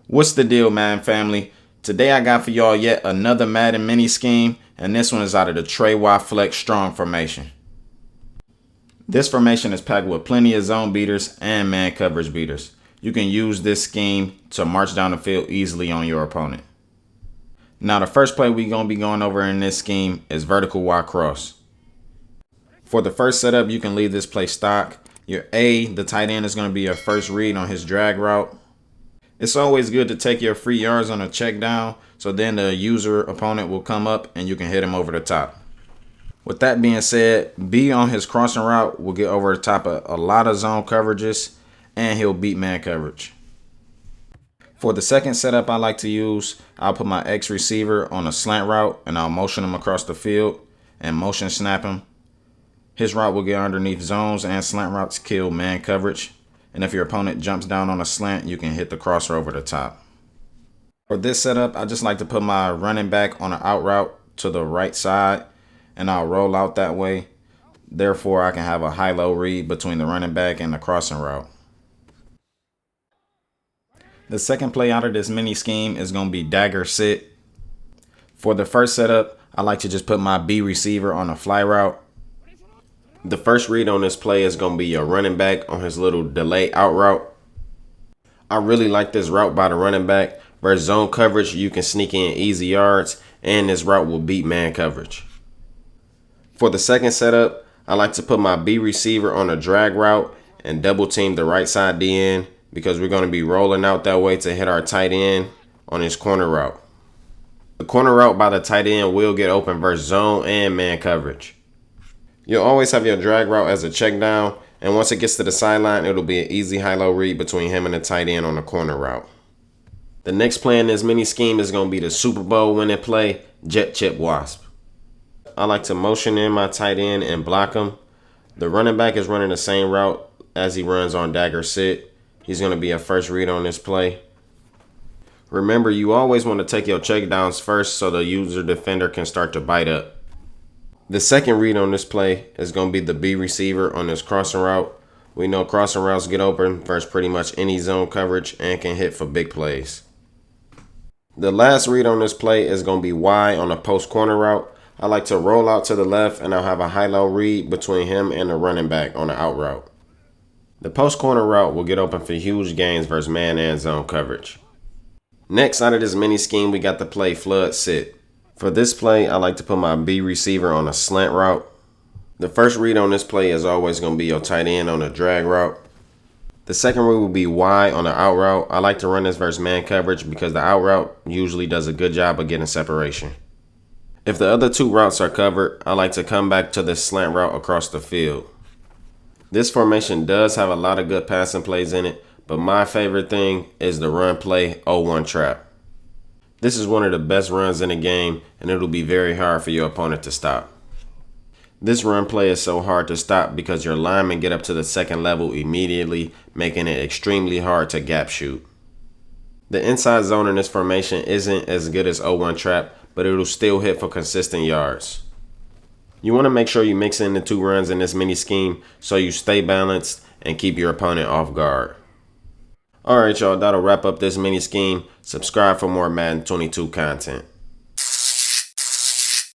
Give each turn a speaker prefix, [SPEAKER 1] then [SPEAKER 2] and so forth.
[SPEAKER 1] What's the deal, Madden family? Today I got for y'all yet another Madden mini scheme, and this one is out of the Trey flex strong formation. This formation is packed with plenty of zone beaters and man coverage beaters. You can use this scheme to march down the field easily on your opponent. Now the first play we're going to be going over in this scheme is vertical Y cross. For the first setup, you can leave this play stock. The tight end, is going to be your first read on his drag route. It's always good to take your free yards on a check down, so then the opponent will come up and you can hit him over the top. With that being said, B on his crossing route will get over the top of a lot of zone coverages and he'll beat man coverage. For the second setup I like to use, I'll put my X receiver on a slant route and I'll motion him across the field and motion snap him. His route will get underneath zones, and slant routes kill man coverage. And if your opponent jumps down on a slant, you can hit the crosser over the top. For this setup, I just like to put my running back on an out route to the right side, and I'll roll out that way. Therefore, I can have a high-low read between the running back and the crossing route. The second play out of this mini scheme is going to be Dagger Sit. For the first setup, I like to just put my B receiver on a fly route. The first read on this play is going to be your running back on his little delay out route. I really like this route by the running back. Versus zone coverage, you can sneak in easy yards, and this route will beat man coverage. For the second setup, I like to put my B receiver on a drag route and double team the right side DN because we're going to be rolling out that way to hit our tight end on his corner route. The corner route by the tight end will get open versus zone and man coverage. You'll always have your drag route as a check down, and once it gets to the sideline, it'll be an easy high-low read between him and the tight end on the corner route. The next play in this mini scheme is going to be the Super Bowl winning play, Jet Chip Wasp. I like to motion in my tight end and block him. The running back is running the same route as he runs on Dagger Sit. He's going to be a first read on this play. Remember, you always want to take your check downs first so the defender can start to bite up. The second read on this play is going to be the B receiver on this crossing route. We know crossing routes get open versus pretty much any zone coverage and can hit for big plays. The last read on this play is going to be Y on a post corner route. I like to roll out to the left and I'll have a high-low read between him and the running back on the out route. The post corner route will get open for huge gains versus man and zone coverage. Next, out of this mini scheme, we got the play Flood Sit. For this play, I like to put my B receiver on a slant route. The first read on this play is always going to be your tight end on a drag route. The second read will be Y on the out route. I like to run this versus man coverage because the out route usually does a good job of getting separation. If the other two routes are covered, I like to come back to this slant route across the field. This formation does have a lot of good passing plays in it, but my favorite thing is the run play 0-1 trap. This is one of the best runs in the game, and it'll be very hard for your opponent to stop. This run play is so hard to stop because your linemen get up to the second level immediately, making it extremely hard to gap shoot. The inside zone in this formation isn't as good as 0-1 trap, but it'll still hit for consistent yards. You want to make sure you mix in the two runs in this mini scheme so you stay balanced and keep your opponent off guard. Alright y'all, that'll wrap up this mini scheme. Subscribe for more Madden 22 content.